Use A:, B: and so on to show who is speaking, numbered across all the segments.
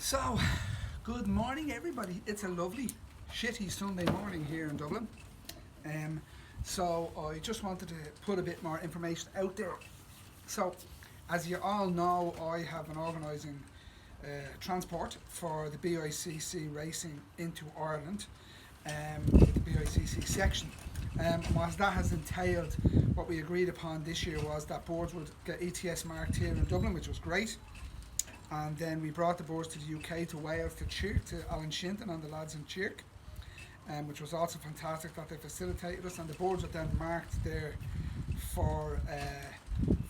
A: So, good morning, everybody. It's a lovely, shitty Sunday morning here in Dublin. Um, so, I just wanted to put a bit more information out there. So, as you all know, I have been organising transport for the BICC racing into Ireland with the BICC section. And what that has entailed, what we agreed upon this year was that boards would get ETS marked here in Dublin, which was great. And then we brought the boards to the UK, to Wales, to Chirk, to Alan Shinton and the lads in Chirk, which was also fantastic that they facilitated us. And the boards were then marked there for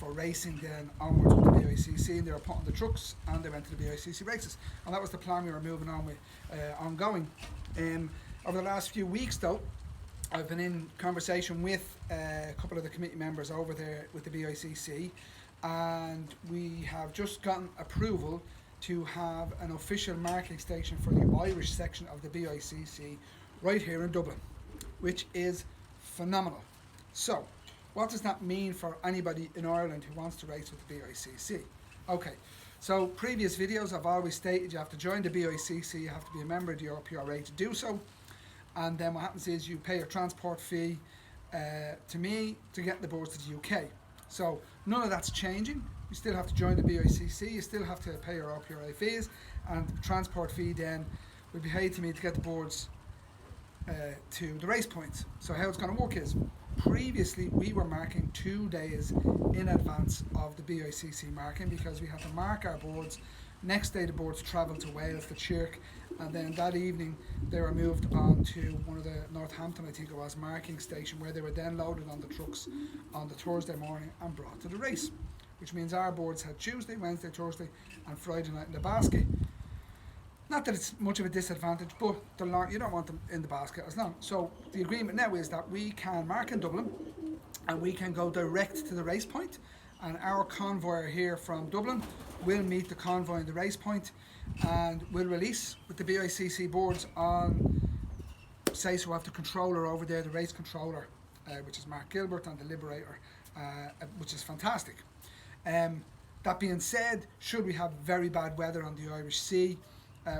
A: racing then onwards with the BICC, and they were put on the trucks and they went to the BICC races. And that was the plan we were moving on with, ongoing. Over the last few weeks though, I've been in conversation with a couple of the committee members over there with the BICC, and we have just gotten approval to have an official marking station for the Irish section of the BICC right here in Dublin, which is phenomenal. So, what does that mean for anybody in Ireland who wants to race with the BICC? Okay, so previous videos I've always stated you have to join the BICC, you have to be a member of the RPRA to do so, and then what happens is you pay your transport fee to me to get the boards to the UK. So none of that's changing. You still have to join the BICC, you still have to pay your RPRA fees, and the transport fee then will be paid to me to get the boards to the race points. So how it's going to work is, previously we were marking 2 days in advance of the BICC marking, because we had to mark our boards. Next day the boards travelled to Wales, to Chirk, and then that evening they were moved on to one of the Northampton, I think it was, marking station, where they were then loaded on the trucks on the Thursday morning and brought to the race, which means our boards had Tuesday, Wednesday, Thursday and Friday night in the basket. Not that it's much of a disadvantage, but you don't want them in the basket as long. So the agreement now is that we can mark in Dublin and we can go direct to the race point, and our convoy here from Dublin will meet the convoy in the race point and will release with the BICC boards on, say, so we have the controller over there, the race controller, which is Mark Gilbert, and the Liberator, which is fantastic. That being said, should we have very bad weather on the Irish Sea,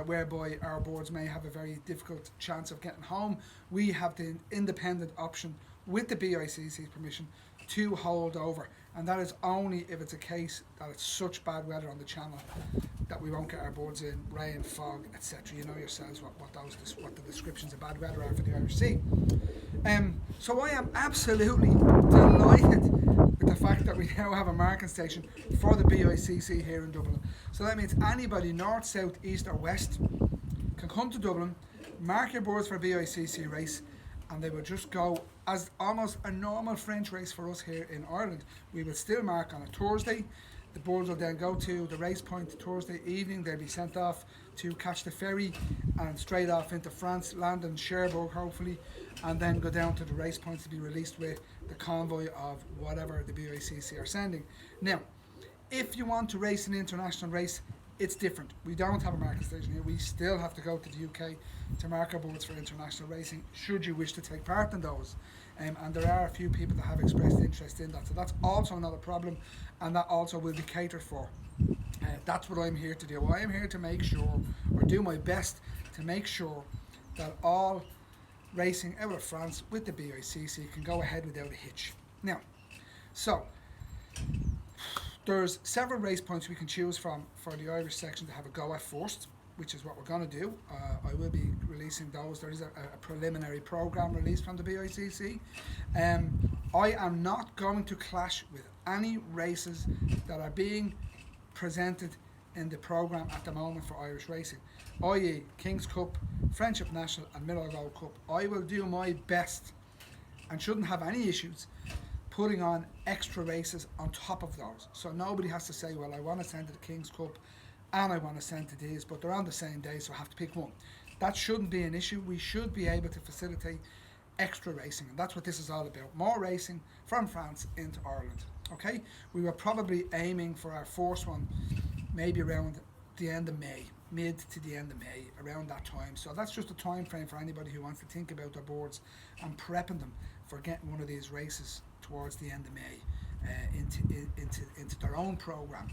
A: whereby our boards may have a very difficult chance of getting home, we have the independent option, with the BICC's permission, to hold over, and that is only if it's a case that it's such bad weather on the channel that we won't get our boards in, rain, fog, etc. You know yourselves what the descriptions of bad weather are for the Irish Sea. So I am absolutely delighted with the fact that we now have a marking station for the BICC here in Dublin. So that means anybody north, south, east or west can come to Dublin, mark your boards for a BICC race, and they will just go as almost a normal French race for us here in Ireland. We will still mark on a Thursday. The boards will then go to the race point Thursday evening. They'll be sent off to catch the ferry and straight off into France, land in Cherbourg hopefully, and then go down to the race points to be released with the convoy of whatever the BICC are sending. Now, if you want to race an international race, it's different. We don't have a marking station here. We still have to go to the UK to mark our boards for international racing, should you wish to take part in those. And there are a few people that have expressed interest in that. So that's also not a problem, and that also will be catered for. That's what I'm here to do. I am here to make sure, or do my best to make sure, that all racing out of France with the BICC can go ahead without a hitch. Now, so there's several race points we can choose from for the Irish section to have a go at first, which is what we're going to do. I will be releasing those. There is a preliminary programme released from the BICC. I am not going to clash with any races that are being presented in the programme at the moment for Irish racing, i.e. King's Cup, Friendship National and Miller Gold Cup. I will do my best, and shouldn't have any issues, putting on extra races on top of those. So nobody has to say, well, I want to send to the King's Cup and I want to send to these, but they're on the same day, so I have to pick one. That shouldn't be an issue. We should be able to facilitate extra racing, and that's what this is all about. More racing from France into Ireland. Okay? We were probably aiming for our first one maybe around the end of May, mid to the end of May, around that time. So that's just a time frame for anybody who wants to think about their boards and prepping them for getting one of these races towards the end of May into their own programme.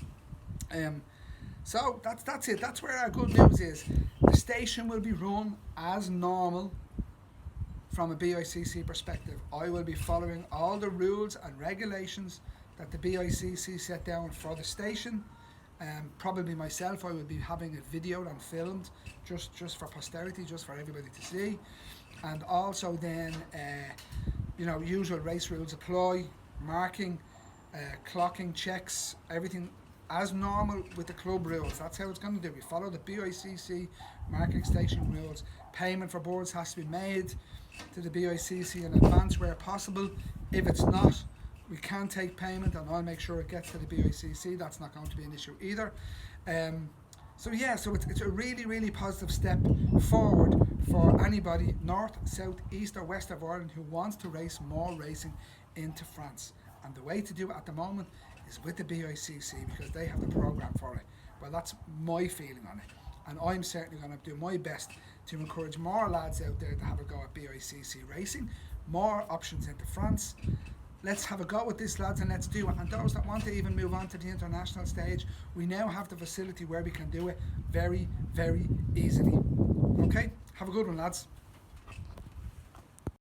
A: So that's it. That's where our good news is. The station will be run as normal from a BICC perspective. I will be following all the rules and regulations that the BICC set down for the station. Probably myself, I will be having it videoed and filmed just for posterity, just for everybody to see. And also then, usual race rules apply, marking, clocking, checks, everything as normal with the club rules. That's how it's going to do. We follow the BICC marking station rules. Payment for boards has to be made to the BICC in advance where possible. If it's not, we can take payment and I'll make sure it gets to the BICC. That's not going to be an issue either. So it's a really, really positive step forward for anybody north, south, east or west of Ireland who wants to race more racing into France. And the way to do it at the moment is with the BICC because they have the programme for it. Well, that's my feeling on it. And I'm certainly going to do my best to encourage more lads out there to have a go at BICC racing, more options into France. Let's have a go with this, lads, and let's do it. And those that want to even move on to the international stage, we now have the facility where we can do it very, very easily. Okay, have a good one, lads.